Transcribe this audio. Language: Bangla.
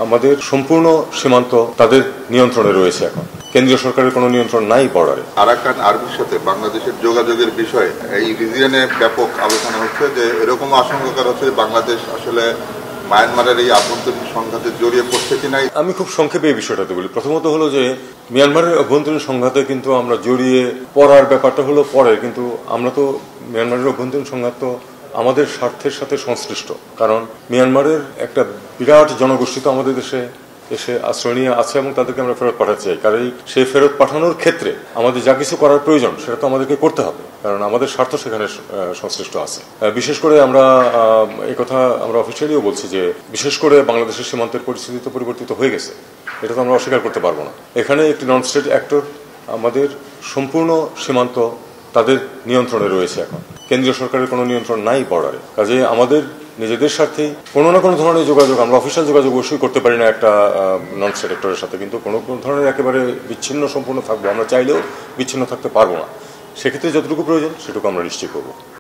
আমাদের সম্পূর্ণ সীমান্ত তাদের নিয়ন্ত্রণে রয়েছে। এখন কেন্দ্রীয় সরকারের কোনো নিয়ন্ত্রণ নাই বর্ডারে। আরাকান আর্মির সাথে বাংলাদেশের যোগাযোগের বিষয়ে এই রিজিয়নে ব্যাপক আলোচনা হচ্ছে যে এরকম আশঙ্কা করা হচ্ছে বাংলাদেশ আসলে মায়ানমারের এই আভ্যন্তরীণ সংঘাতে জড়িয়ে পড়ছে কিনা। আমি খুব সংক্ষেপে এই বিষয়টাতে বলি। প্রথমত হলো যে মিয়ানমারের অভ্যন্তরীণ সংঘাতে কিন্তু আমরা জড়িয়ে পড়ার ব্যাপারটা হলো পরে, কিন্তু আমরা তো মিয়ানমারের অভ্যন্তরীণ সংঘাত তো আমাদের স্বার্থের সাথে সংশ্লিষ্ট। কারণ মিয়ানমারের একটা বিরাট জনগোষ্ঠী তো আমাদের দেশে এসে আশ্রয় নিয়ে আছে এবং তাদেরকে আমরা ফেরত পাঠাতে চাই। কারণ সেই ফেরত পাঠানোর ক্ষেত্রে আমাদের যা কিছু করার প্রয়োজন সেটা তো আমাদেরকে করতে হবে, কারণ আমাদের স্বার্থ সেখানে সংশ্লিষ্ট আছে। বিশেষ করে আমরা এই কথা আমরা অফিসিয়ালিও বলছি যে বিশেষ করে বাংলাদেশের সীমান্তের পরিস্থিতি তো পরিবর্তিত হয়ে গেছে, এটা তো আমরা অস্বীকার করতে পারবো না। এখানে একটি নন স্টেট অ্যাক্টর, আমাদের সম্পূর্ণ সীমান্ত তাদের নিয়ন্ত্রণে রয়েছে। এখন কেন্দ্রীয় সরকারের কোনো নিয়ন্ত্রণ নাই বর্ডারে। কাজে আমাদের নিজেদের স্বার্থে কোনো না কোনো ধরনের যোগাযোগ, আমরা অফিসিয়াল যোগাযোগ অবশ্যই করতে পারি না একটা নন স্টেট অ্যাক্টরের সাথে, কিন্তু কোনো ধরনের একেবারে বিচ্ছিন্ন সম্পূর্ণ থাকবো আমরা চাইলেও বিচ্ছিন্ন থাকতে পারবো না। সেক্ষেত্রে যতটুকু প্রয়োজন সেটুকু আমরা নিশ্চয়ই করবো।